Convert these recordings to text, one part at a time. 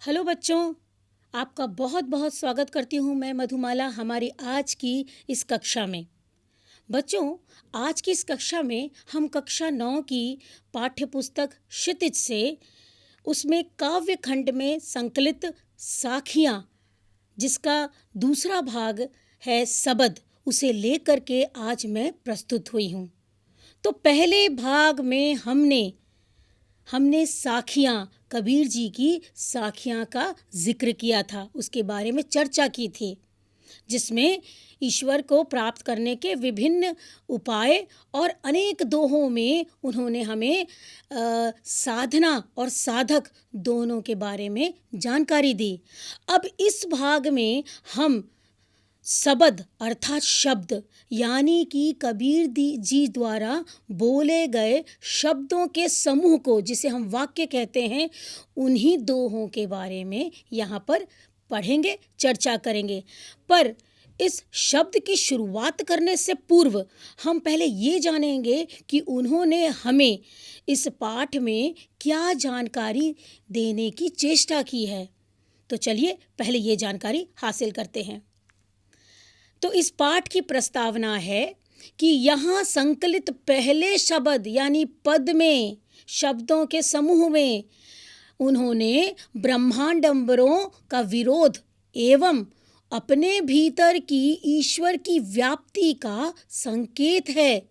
Hello बच्चों, आपका बहुत बहुत स्वागत करती हूँ मैं मधुमाला हमारी आज की इस कक्षा में। बच्चों, आज की इस कक्षा में हम कक्षा 9 की पाठ्य पुस्तक क्षितिज से उसमें काव्य खंड में संकलित साखियाँ, जिसका दूसरा भाग है सबद, उसे लेकर के आज मैं प्रस्तुत हुई हूँ। तो पहले भाग में हमने साखियाँ, कबीर जी की साखियाँ का जिक्र किया था, उसके बारे में चर्चा की थी, जिसमें ईश्वर को प्राप्त करने के विभिन्न उपाय और अनेक दोहों में उन्होंने हमें साधना और साधक दोनों के बारे में जानकारी दी। अब इस भाग में हम सबद अर्थात शब्द यानी कि कबीर जी द्वारा बोले गए शब्दों के समूह को, जिसे हम वाक्य कहते हैं, उन्हीं दोहों के बारे में यहाँ पर पढ़ेंगे, चर्चा करेंगे। पर इस शब्द की शुरुआत करने से पूर्व हम पहले ये जानेंगे कि उन्होंने हमें इस पाठ में क्या जानकारी देने की चेष्टा की है। तो चलिए पहले ये जानकारी हासिल करते हैं। तो इस पाठ की प्रस्तावना है कि यहाँ संकलित पहले शब्द यानी पद में, शब्दों के समूह में उन्होंने ब्रह्मांडंबरों का विरोध एवं अपने भीतर की ईश्वर की व्याप्ति का संकेत है।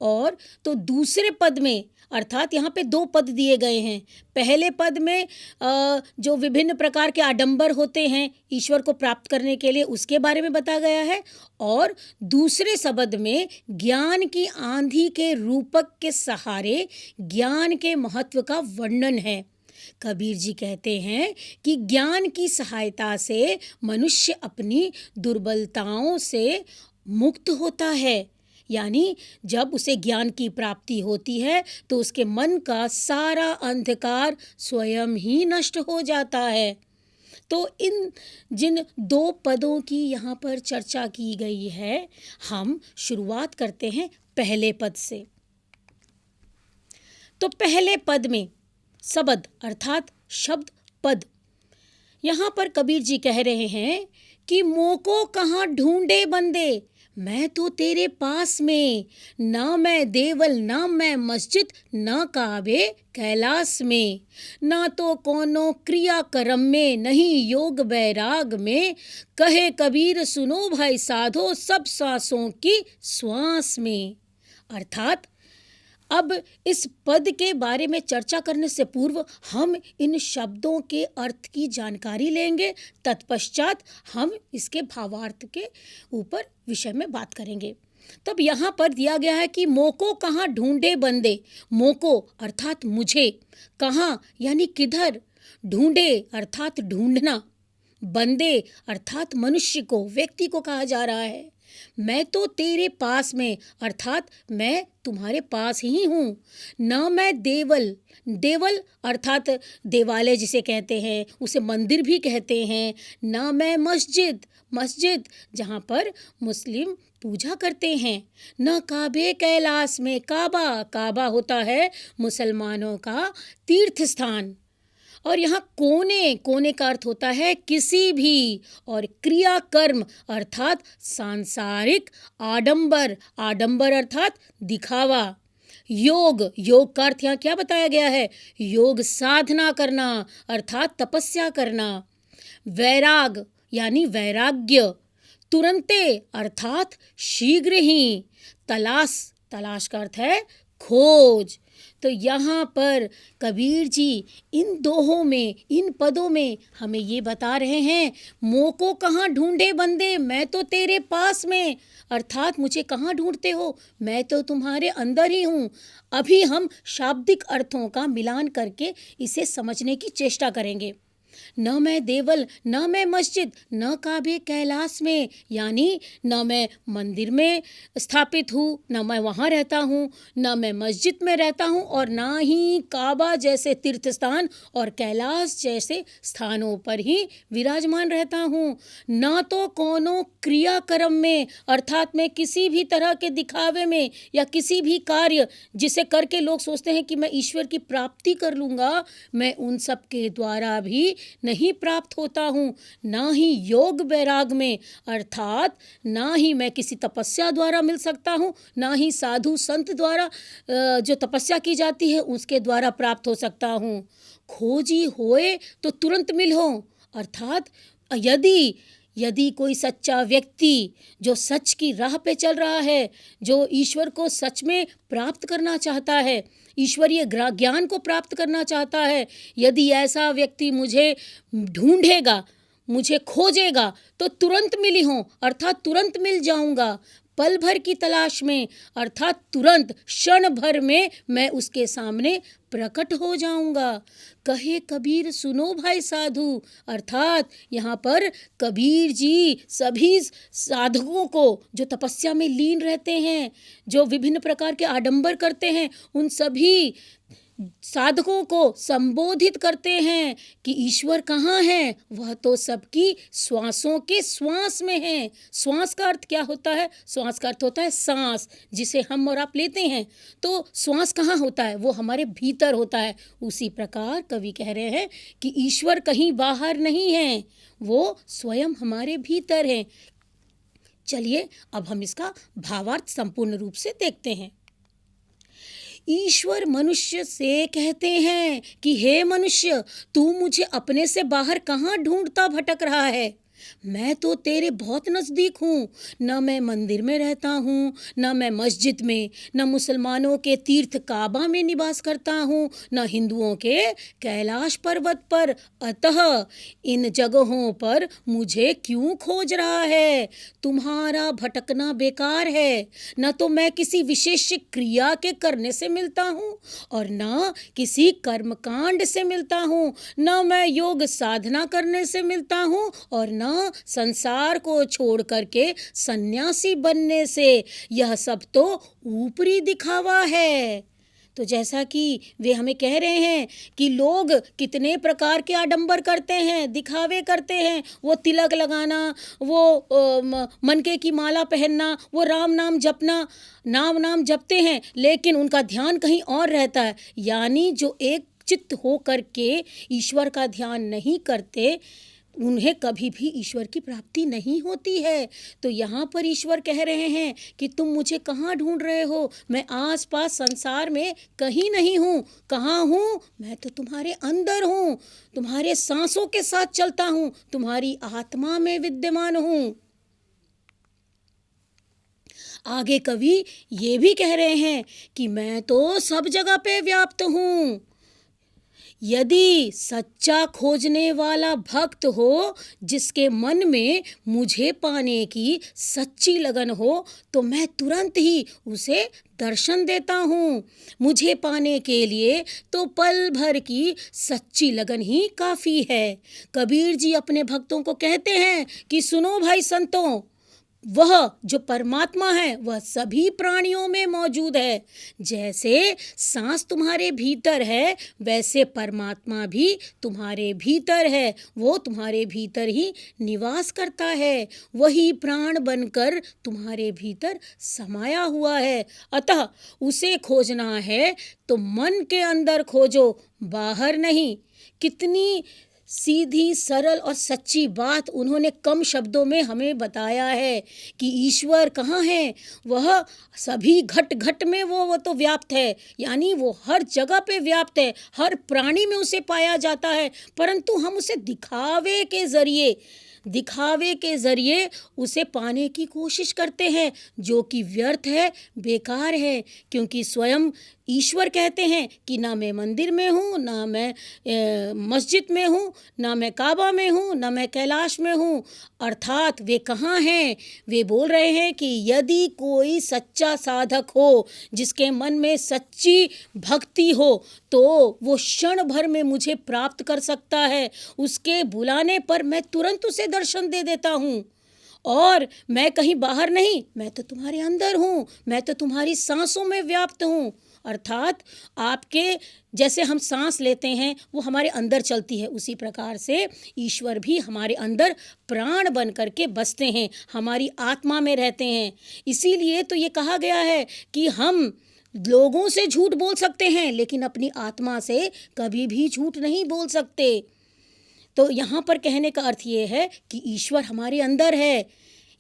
और तो दूसरे पद में, अर्थात यहाँ पे दो पद दिए गए हैं। पहले पद में जो विभिन्न प्रकार के आडंबर होते हैं ईश्वर को प्राप्त करने के लिए, उसके बारे में बताया गया है। और दूसरे शब्द में ज्ञान की आंधी के रूपक के सहारे ज्ञान के महत्व का वर्णन है। कबीर जी कहते हैं कि ज्ञान की सहायता से मनुष्य अपनी दुर्बलताओं से मुक्त होता है, यानी जब उसे ज्ञान की प्राप्ति होती है तो उसके मन का सारा अंधकार स्वयं ही नष्ट हो जाता है। तो इन जिन दो पदों की यहाँ पर चर्चा की गई है, हम शुरुआत करते हैं पहले पद से। तो पहले पद में सबद अर्थात शब्द पद, यहाँ पर कबीर जी कह रहे हैं कि मोको कहाँ ढूंढे बंदे, मैं तो तेरे पास में, ना मैं देवल ना मैं मस्जिद ना काबे कैलाश में, ना तो कोनो क्रिया कर्म में नहीं योग बैराग में, कहे कबीर सुनो भाई साधो सब सांसों की श्वास में। अर्थात अब इस पद के बारे में चर्चा करने से पूर्व हम इन शब्दों के अर्थ की जानकारी लेंगे, तत्पश्चात हम इसके भावार्थ के ऊपर विषय में बात करेंगे। तब यहाँ पर दिया गया है कि मोको कहाँ ढूंढे बंदे, मोको अर्थात मुझे, कहाँ यानी किधर, ढूंढे अर्थात ढूंढना, बंदे अर्थात मनुष्य को, व्यक्ति को कहा जा रहा है। मैं तो तेरे पास में अर्थात मैं तुम्हारे पास ही हूँ, ना मैं देवल, देवल अर्थात देवालय जिसे कहते हैं, उसे मंदिर भी कहते हैं, ना मैं मस्जिद, मस्जिद जहाँ पर मुस्लिम पूजा करते हैं, न काबे कैलाश में, काबा, काबा होता है मुसलमानों का तीर्थ स्थान। और यहाँ कोने, कोने का अर्थ होता है किसी भी, और क्रिया कर्म अर्थात सांसारिक आडंबर, आडंबर अर्थात दिखावा। योग, योग का अर्थ यहाँ क्या बताया गया है, योग साधना करना अर्थात तपस्या करना। वैराग यानी वैराग्य, तुरंते अर्थात शीघ्र ही। तलाश, तलाश का अर्थ है खोज। तो यहाँ पर कबीर जी इन दोहों में, इन पदों में हमें ये बता रहे हैं, मोको कहाँ ढूंढे बंदे, मैं तो तेरे पास में, अर्थात मुझे कहाँ ढूंढते हो, मैं तो तुम्हारे अंदर ही हूँ। अभी हम शाब्दिक अर्थों का मिलान करके इसे समझने की चेष्टा करेंगे। न मैं देवल न मैं मस्जिद न काबे कैलाश में, यानी न मैं मंदिर में स्थापित हूँ, न मैं वहाँ रहता हूँ, न मैं मस्जिद में रहता हूँ, और ना ही काबा जैसे तीर्थ स्थान और कैलाश जैसे स्थानों पर ही विराजमान रहता हूँ। न तो कोनो क्रियाक्रम में अर्थात मैं किसी भी तरह के दिखावे में या किसी भी कार्य जिसे करके लोग सोचते हैं कि मैं ईश्वर की प्राप्ति कर लूँगा, मैं उन सब के द्वारा भी नहीं प्राप्त होता हूँ, ना ही योग वैराग में, अर्थात ना ही मैं किसी तपस्या द्वारा मिल सकता हूँ, ना ही साधु संत द्वारा जो तपस्या की जाती है उसके द्वारा प्राप्त हो सकता हूँ। खोजी होए तो तुरंत मिलो, अर्थात यदि यदि कोई सच्चा व्यक्ति जो सच की राह पे चल रहा है, जो ईश्वर को सच में प्राप्त करना चाहता है, ईश्वरीय ज्ञान को प्राप्त करना चाहता है, यदि ऐसा व्यक्ति मुझे ढूंढेगा, मुझे खोजेगा तो तुरंत मिली हूँ, अर्थात तुरंत मिल जाऊंगा। पल भर की तलाश में, अर्थात तुरंत क्षण भर में मैं उसके सामने प्रकट हो जाऊंगा। कहे कबीर सुनो भाई साधु, अर्थात यहाँ पर कबीर जी सभी साधकों को जो तपस्या में लीन रहते हैं, जो विभिन्न प्रकार के आडंबर करते हैं, उन सभी साधकों को संबोधित करते हैं कि ईश्वर कहाँ है, वह तो सबकी श्वासों के श्वास में है। श्वास का अर्थ क्या होता है? श्वास का अर्थ होता है सांस, जिसे हम और आप लेते हैं। तो श्वास कहाँ होता है? वो हमारे भीतर होता है। उसी प्रकार कवि कह रहे हैं कि ईश्वर कहीं बाहर नहीं है, वो स्वयं हमारे भीतर है। चलिए अब हम इसका भावार्थ संपूर्ण रूप से देखते हैं। ईश्वर मनुष्य से कहते हैं कि हे मनुष्य, तू मुझे अपने से बाहर कहाँ ढूंढता भटक रहा है? मैं तो तेरे बहुत नज़दीक हूँ। न मैं मंदिर में रहता हूँ, न मैं मस्जिद में, न मुसलमानों के तीर्थ काबा में निवास करता हूँ, न हिंदुओं के कैलाश पर्वत पर। अतः इन जगहों पर मुझे क्यों खोज रहा है? तुम्हारा भटकना बेकार है। न तो मैं किसी विशेष क्रिया के करने से मिलता हूँ और न किसी कर्मकांड से मिलता हूँ, न मैं योग साधना करने से मिलता हूँ और न संसार को छोड़ करके सन्यासी बनने से। यह सब तो ऊपरी दिखावा है। तो जैसा कि वे हमें कह रहे हैं कि लोग कितने प्रकार के आडंबर करते हैं, दिखावे करते हैं, वो तिलक लगाना, वो मनके की माला पहनना, वो राम नाम जपना, नाम जपते हैं, लेकिन उनका ध्यान कहीं और रहता है। यानी जो एक चित्त हो करके ईश्वर का ध्यान नहीं करते, उन्हें कभी भी ईश्वर की प्राप्ति नहीं होती है। तो यहाँ पर ईश्वर कह रहे हैं कि तुम मुझे कहाँ ढूंढ रहे हो? मैं आसपास संसार में कहीं नहीं हूँ। कहाँ हूँ? मैं तो तुम्हारे अंदर हूँ, तुम्हारे सांसों के साथ चलता हूँ, तुम्हारी आत्मा में विद्यमान हूँ। आगे कवि ये भी कह रहे हैं कि मैं तो सब जगह पे व्याप्त हूँ। यदि सच्चा खोजने वाला भक्त हो, जिसके मन में मुझे पाने की सच्ची लगन हो, तो मैं तुरंत ही उसे दर्शन देता हूँ। मुझे पाने के लिए तो पल भर की सच्ची लगन ही काफ़ी है। कबीर जी अपने भक्तों को कहते हैं कि सुनो भाई संतों, वह जो परमात्मा है वह सभी प्राणियों में मौजूद है। जैसे सांस तुम्हारे भीतर है, वैसे परमात्मा भी तुम्हारे भीतर है। वो तुम्हारे भीतर ही निवास करता है, वही प्राण बनकर तुम्हारे भीतर समाया हुआ है। अतः उसे खोजना है तो मन के अंदर खोजो, बाहर नहीं। कितनी सीधी सरल और सच्ची बात उन्होंने कम शब्दों में हमें बताया है कि ईश्वर कहाँ है? वह सभी घट घट में वो तो व्याप्त है, यानी वो हर जगह पे व्याप्त है, हर प्राणी में उसे पाया जाता है। परंतु हम उसे दिखावे के ज़रिए उसे पाने की कोशिश करते हैं, जो कि व्यर्थ है, बेकार है। क्योंकि स्वयं ईश्वर कहते हैं कि ना मैं मंदिर में हूँ, ना मैं मस्जिद में हूँ, ना मैं काबा में हूँ, ना मैं कैलाश में हूँ। अर्थात वे कहाँ हैं? वे बोल रहे हैं कि यदि कोई सच्चा साधक हो, जिसके मन में सच्ची भक्ति हो, तो वो क्षण भर में मुझे प्राप्त कर सकता है। उसके बुलाने पर मैं तुरंत उसे दर्शन दे देता हूँ। और मैं कहीं बाहर नहीं, मैं तो तुम्हारे अंदर हूँ, मैं तो तुम्हारी सांसों में व्याप्त हूँ। अर्थात आपके जैसे हम सांस लेते हैं वो हमारे अंदर चलती है, उसी प्रकार से ईश्वर भी हमारे अंदर प्राण बन करके बसते हैं, हमारी आत्मा में रहते हैं। इसीलिए तो ये कहा गया है कि हम लोगों से झूठ बोल सकते हैं, लेकिन अपनी आत्मा से कभी भी झूठ नहीं बोल सकते। तो यहाँ पर कहने का अर्थ ये है कि ईश्वर हमारे अंदर है,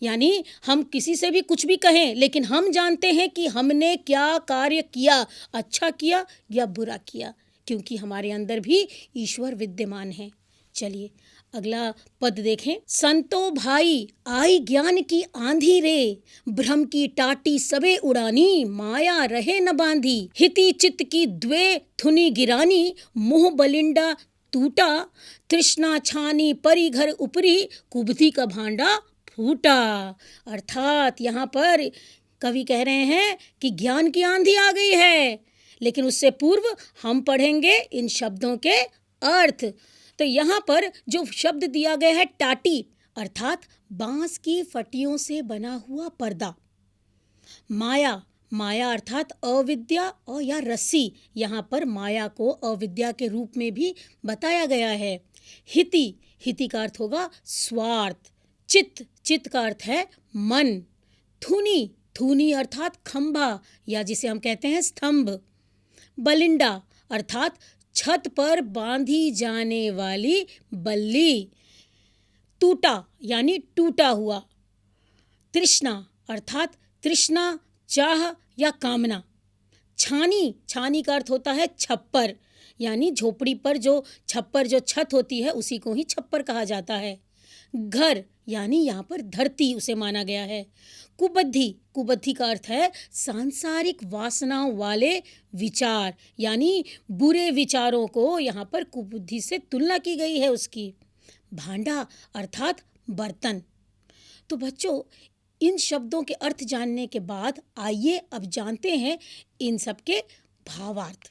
यानी हम किसी से भी कुछ भी कहें, लेकिन हम जानते हैं कि हमने क्या कार्य किया, अच्छा किया या बुरा किया, क्योंकि हमारे अंदर भी ईश्वर विद्यमान है। चलिए अगला पद देखें। संतो भाई आई ज्ञान की आंधी रे, भ्रम की टाटी सबे उड़ानी, माया रहे न बांधी, हिति चित्त की द्वे थुनी गिरानी, मुँह बलिंडा टूटा, तृष्णा छानी परी घर उपरी, कुबधी का भांडा फूटा। अर्थात यहाँ पर कवि कह रहे हैं कि ज्ञान की आंधी आ गई है, लेकिन उससे पूर्व हम पढ़ेंगे इन शब्दों के अर्थ। तो यहाँ पर जो शब्द दिया गया है टाटी, अर्थात बांस की फटियों से बना हुआ पर्दा। माया, माया अर्थात अविद्या और या रस्सी, यहाँ पर माया को अविद्या के रूप में भी बताया गया है। हिति, हिति का अर्थ होगा स्वार्थ। चित्त, चित्त का अर्थ है मन। थूनी, थूनी अर्थात खंभा या जिसे हम कहते हैं स्तंभ। बलिंडा अर्थात छत पर बांधी जाने वाली बल्ली। टूटा यानी टूटा हुआ। तृष्णा अर्थात तृष्णा, चाह या कामना। छानी, छानी का अर्थ होता है छप्पर, यानी झोपड़ी पर जो छप्पर जो छत होती है उसी को ही छप्पर कहा जाता है। घर यानी यहाँ पर धरती उसे माना गया है। कुबद्धि, कुबद्धि का अर्थ है सांसारिक वासनाओं वाले विचार, यानी बुरे विचारों को यहाँ पर कुबुद्धि से तुलना की गई है उसकी। भांडा अर्थात बर्तन। तो बच्चों, इन शब्दों के अर्थ जानने के बाद आइए अब जानते हैं इन सब के भावार्थ।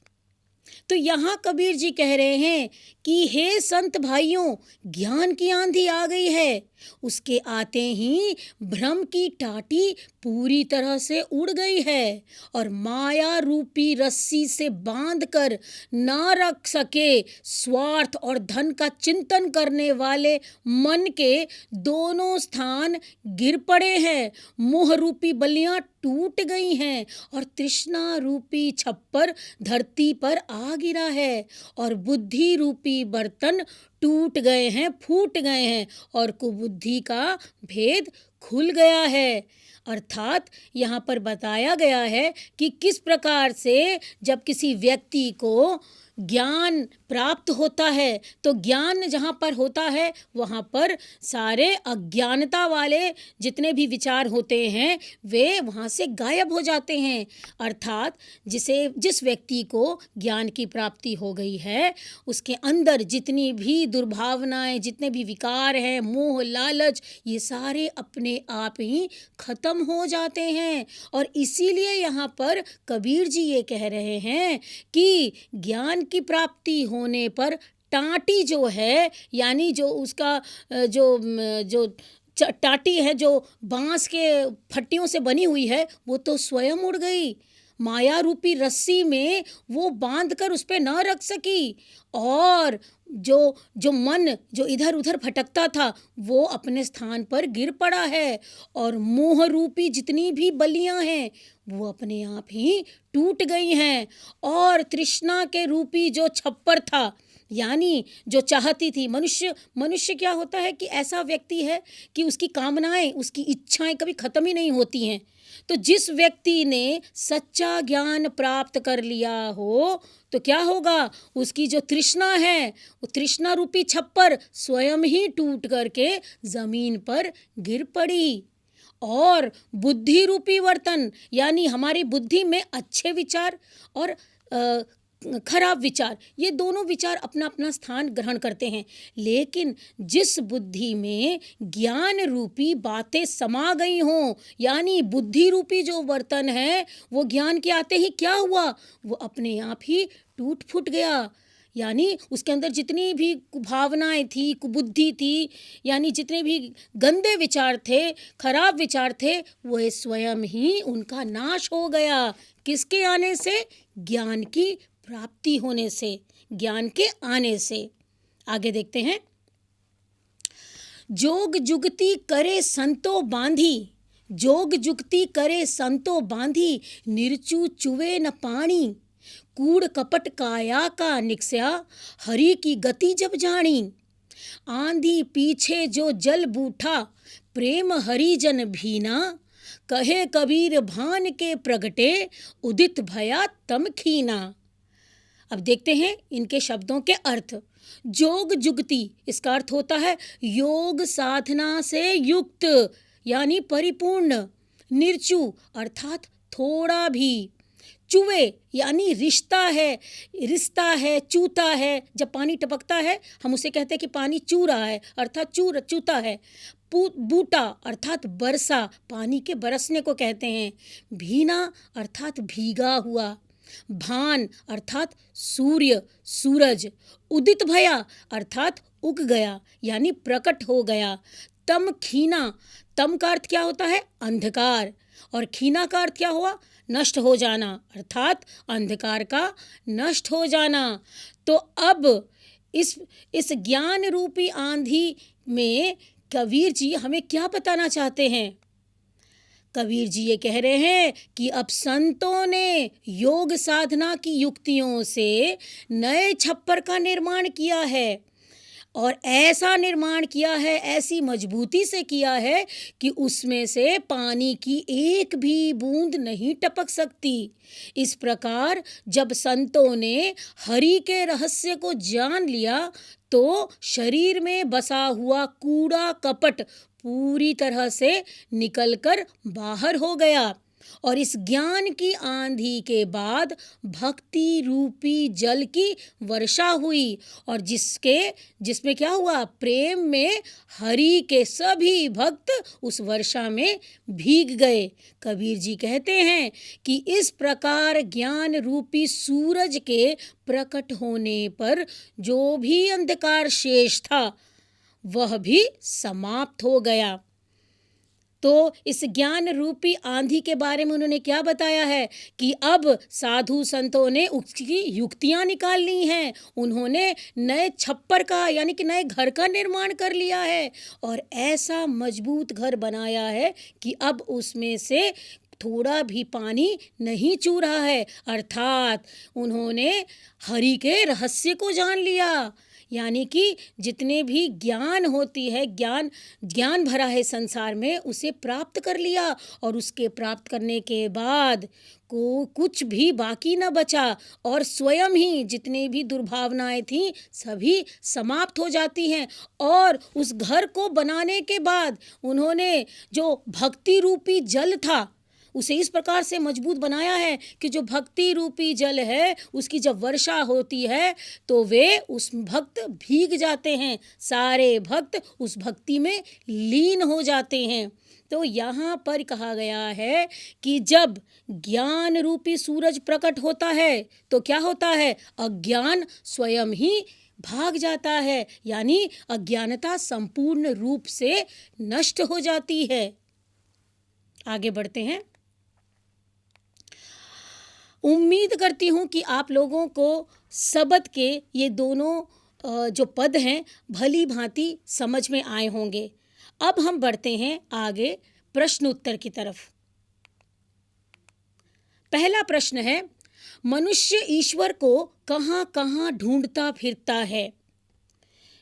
तो यहाँ कबीर जी कह रहे हैं कि हे संत भाइयों, ज्ञान की आंधी आ गई है। उसके आते ही भ्रम की टाटी पूरी तरह से उड़ गई है और माया रूपी रस्सी से बांधकर ना रख सके स्वार्थ और धन का चिंतन करने वाले मन के दोनों स्थान गिर पड़े हैं। मोह रूपी बलियां टूट गई हैं और तृष्णा रूपी छप्पर धरती पर आ गिरा है और बुद्धि रूपी बर्तन टूट गए हैं, फूट गए हैं और कुबुद्धि का भेद खुल गया है। अर्थात यहाँ पर बताया गया है कि किस प्रकार से जब किसी व्यक्ति को ज्ञान प्राप्त होता है, तो ज्ञान जहाँ पर होता है वहाँ पर सारे अज्ञानता वाले जितने भी विचार होते हैं वे वहाँ से गायब हो जाते हैं। अर्थात जिस व्यक्ति को ज्ञान की प्राप्ति हो गई है उसके अंदर जितनी भी दुर्भावनाएं, जितने भी विकार हैं, मोह, लालच, ये सारे अपने आप ही खत्म हो जाते हैं। और इसीलिए यहाँ पर कबीर जी ये कह रहे हैं कि ज्ञान की प्राप्ति होने पर टाटी जो है, यानी जो उसका जो टाटी है जो बांस के फट्टियों से बनी हुई है वो तो स्वयं उड़ गई। माया रूपी रस्सी में वो बांध कर उस पे न रख सकी और जो मन जो इधर उधर भटकता था वो अपने स्थान पर गिर पड़ा है और मोह रूपी जितनी भी बलियां हैं वो अपने आप ही टूट गई हैं और तृष्णा के रूपी जो छप्पर था, यानी जो चाहती थी मनुष्य क्या होता है कि ऐसा व्यक्ति है कि उसकी कामनाएं, उसकी इच्छाएं कभी खत्म ही नहीं होती हैं। तो जिस व्यक्ति ने सच्चा ज्ञान प्राप्त कर लिया हो तो क्या होगा, उसकी जो तृष्णा है वो तृष्णा रूपी छप्पर स्वयं ही टूट करके जमीन पर गिर पड़ी और बुद्धि रूपी वर्तन, यानी हमारी बुद्धि में अच्छे विचार और खराब विचार, ये दोनों विचार अपना अपना स्थान ग्रहण करते हैं। लेकिन जिस बुद्धि में ज्ञान रूपी बातें समा गई हों, यानी बुद्धि रूपी जो वर्तन है वो ज्ञान के आते ही क्या हुआ, वो अपने आप ही टूट फूट गया। यानी उसके अंदर जितनी भी कुभावनाएं थी, कुबुद्धि थी, यानी जितने भी गंदे विचार थे, खराब विचार थे, वह स्वयं ही उनका नाश हो गया। किसके आने से? ज्ञान की प्राप्ति होने से, ज्ञान के आने से। आगे देखते हैं। जोग जुगती करे संतो बांधी, जोग जुगती करे संतो बांधी, निर्चु चुवे न पानी, कूड़ कपट काया का निकस्या, हरि की गति जब जानी। आंधी पीछे जो जल बूठा, प्रेम हरिजन भीना, कहे कबीर भान के प्रगटे, उदित भया तम खीना। अब देखते हैं इनके शब्दों के अर्थ। जोग जुगति, इसका अर्थ होता है योग साधना से युक्त यानी परिपूर्ण। निर्चु अर्थात थोड़ा भी। चुवे यानी रिश्ता है, चूता है। जब पानी टपकता है हम उसे कहते हैं कि पानी चू रहा है, अर्थात चूता है। बूटा अर्थात बरसा, पानी के बरसने को कहते हैं। भीना अर्थात भीगा हुआ। भान अर्थात सूरज। उदित भया अर्थात उग गया यानी प्रकट हो गया। तम खीना, तम का अर्थ क्या होता है? अंधकार। और खीना का अर्थ क्या हुआ? नष्ट हो जाना, अर्थात अंधकार का नष्ट हो जाना। तो अब इस ज्ञान रूपी आंधी में कबीर जी हमें क्या बताना चाहते हैं? कबीर जी ये कह रहे हैं कि अब संतों ने योग साधना की युक्तियों से नए छप्पर का निर्माण किया है, और ऐसा निर्माण किया है, ऐसी मजबूती से किया है कि उसमें से पानी की एक भी बूंद नहीं टपक सकती। इस प्रकार जब संतों ने हरि के रहस्य को जान लिया तो शरीर में बसा हुआ कूड़ा कपट पूरी तरह से निकलकर बाहर हो गया, और इस ज्ञान की आंधी के बाद भक्ति रूपी जल की वर्षा हुई, और जिसमें क्या हुआ? प्रेम में हरि के सभी भक्त उस वर्षा में भीग गए। कबीर जी कहते हैं कि इस प्रकार ज्ञान रूपी सूरज के प्रकट होने पर जो भी अंधकार शेष था वह भी समाप्त हो गया। तो इस ज्ञान रूपी आंधी के बारे में उन्होंने क्या बताया है कि अब साधु संतों ने उसकी युक्तियां निकालनी हैं। उन्होंने नए छप्पर का यानी कि नए घर का निर्माण कर लिया है, और ऐसा मजबूत घर बनाया है कि अब उसमें से थोड़ा भी पानी नहीं चू रहा है। अर्थात उन्होंने हरि के रहस्य को जान लिया, यानी कि जितने भी ज्ञान होती है, ज्ञान भरा है संसार में, उसे प्राप्त कर लिया, और उसके प्राप्त करने के बाद को कुछ भी बाकी न बचा, और स्वयं ही जितने भी दुर्भावनाएं थीं सभी समाप्त हो जाती हैं। और उस घर को बनाने के बाद उन्होंने जो भक्ति रूपी जल था उसे इस प्रकार से मजबूत बनाया है कि जो भक्ति रूपी जल है उसकी जब वर्षा होती है तो वे उस भक्त भीग जाते हैं, सारे भक्त उस भक्ति में लीन हो जाते हैं। तो यहाँ पर कहा गया है कि जब ज्ञान रूपी सूरज प्रकट होता है तो क्या होता है? अज्ञान स्वयं ही भाग जाता है, यानी अज्ञानता संपूर्ण रूप से नष्ट हो जाती है। आगे बढ़ते हैं। उम्मीद करती हूँ कि आप लोगों को शब्द के ये दोनों जो पद हैं भली भांति समझ में आए होंगे। अब हम बढ़ते हैं आगे प्रश्न उत्तर की तरफ। पहला प्रश्न है, मनुष्य ईश्वर को कहाँ कहाँ ढूंढता फिरता है?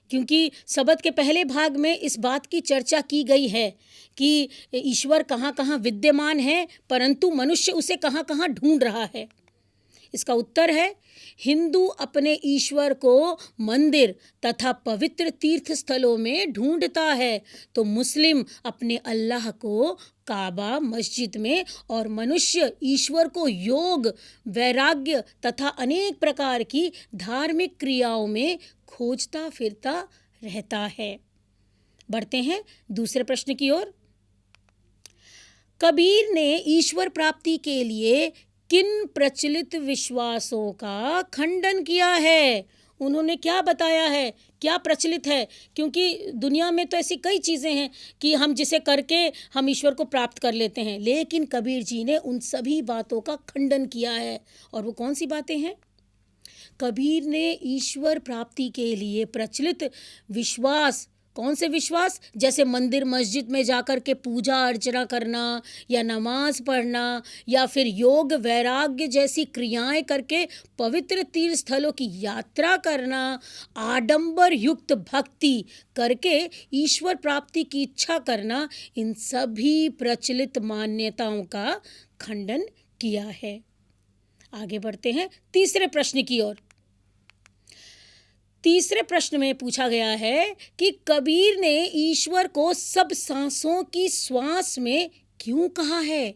क्योंकि शब्द के पहले भाग में इस बात की चर्चा की गई है कि ईश्वर कहाँ कहाँ विद्यमान है, परंतु मनुष्य उसे कहाँ कहाँ ढूंढ रहा है। इसका उत्तर है, हिंदू अपने ईश्वर को मंदिर तथा पवित्र तीर्थ स्थलों में ढूंढता है, तो मुस्लिम अपने अल्लाह को काबा मस्जिद में, और मनुष्य ईश्वर को योग, वैराग्य तथा अनेक प्रकार की धार्मिक क्रियाओं में खोजता फिरता रहता है। बढ़ते हैं दूसरे प्रश्न की ओर। कबीर ने ईश्वर प्राप्ति के लिए किन प्रचलित विश्वासों का खंडन किया है? उन्होंने क्या बताया है, क्या प्रचलित है? क्योंकि दुनिया में तो ऐसी कई चीज़ें हैं कि हम जिसे करके हम ईश्वर को प्राप्त कर लेते हैं, लेकिन कबीर जी ने उन सभी बातों का खंडन किया है। और वो कौन सी बातें हैं? कबीर ने ईश्वर प्राप्ति के लिए प्रचलित विश्वास कौन से विश्वास? जैसे मंदिर मस्जिद में जाकर के पूजा अर्चना करना या नमाज पढ़ना या फिर योग वैराग्य जैसी क्रियाएं करके पवित्र तीर्थ स्थलों की यात्रा करना, आडंबर युक्त भक्ति करके ईश्वर प्राप्ति की इच्छा करना, इन सभी प्रचलित मान्यताओं का खंडन किया है। आगे बढ़ते हैं तीसरे प्रश्न की ओर। तीसरे प्रश्न में पूछा गया है कि कबीर ने ईश्वर को सब सांसों की श्वास में क्यों कहा है?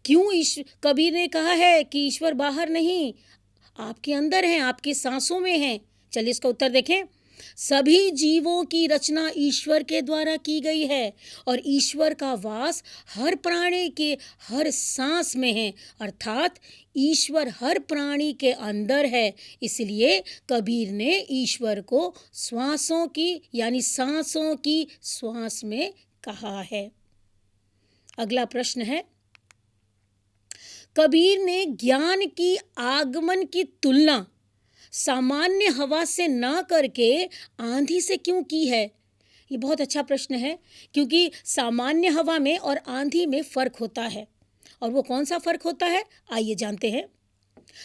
क्यों कबीर ने कहा है कि ईश्वर बाहर नहीं, आपके अंदर है, आपकी सांसों में है? चलिए इसका उत्तर देखें। सभी जीवों की रचना ईश्वर के द्वारा की गई है और ईश्वर का वास हर प्राणी के हर सांस में है, अर्थात ईश्वर हर प्राणी के अंदर है। इसलिए कबीर ने ईश्वर को श्वासों की यानी सांसों की श्वास में कहा है। अगला प्रश्न है, कबीर ने ज्ञान की आगमन की तुलना सामान्य हवा से ना करके आंधी से क्यों की है? ये बहुत अच्छा प्रश्न है, क्योंकि सामान्य हवा में और आंधी में फर्क होता है। और वो कौन सा फर्क होता है, आइए जानते हैं।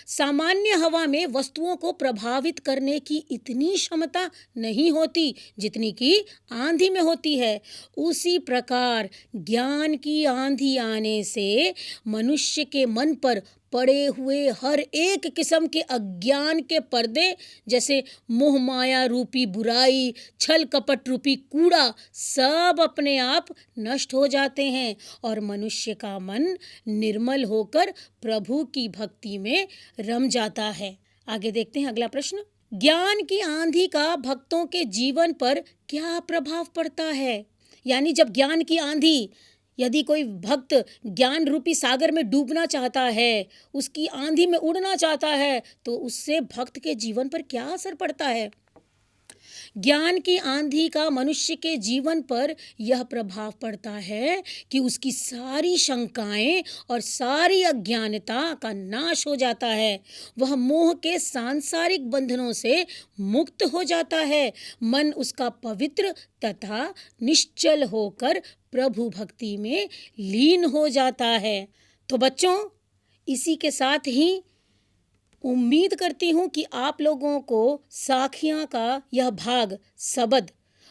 सामान्य हवा में वस्तुओं को प्रभावित करने की इतनी क्षमता नहीं होती जितनी कि आंधी में होती है। उसी प्रकार ज्ञान की आंधी आने से मनुष्य के मन पर पड़े हुए हर एक किस्म के अज्ञान के पर्दे, जैसे मोह माया रूपी बुराई, छल कपट रूपी कूड़ा, सब अपने आप नष्ट हो जाते हैं और मनुष्य का मन निर्मल होकर प्रभु की भक्ति में रम जाता है। आगे देखते हैं अगला प्रश्न। ज्ञान की आंधी का भक्तों के जीवन पर क्या प्रभाव पड़ता है? यानी जब ज्ञान की आंधी, यदि कोई भक्त ज्ञान रूपी सागर में डूबना चाहता है, उसकी आंधी में उड़ना चाहता है, तो उससे भक्त के जीवन पर क्या असर पड़ता है? ज्ञान की आंधी का मनुष्य के जीवन पर यह प्रभाव पड़ता है कि उसकी सारी शंकाएं और सारी अज्ञानता का नाश हो जाता है। वह मोह के सांसारिक बंधनों से मुक्त हो जाता है। मन उसका पवित्र तथा निश्चल होकर प्रभु भक्ति में लीन हो जाता है। तो बच्चों, इसी के साथ ही उम्मीद करती हूँ कि आप लोगों को साखियाँ का यह भाग शब्द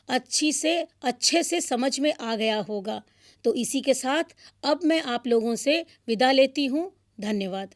अच्छे से समझ में आ गया होगा। तो इसी के साथ अब मैं आप लोगों से विदा लेती हूँ। धन्यवाद।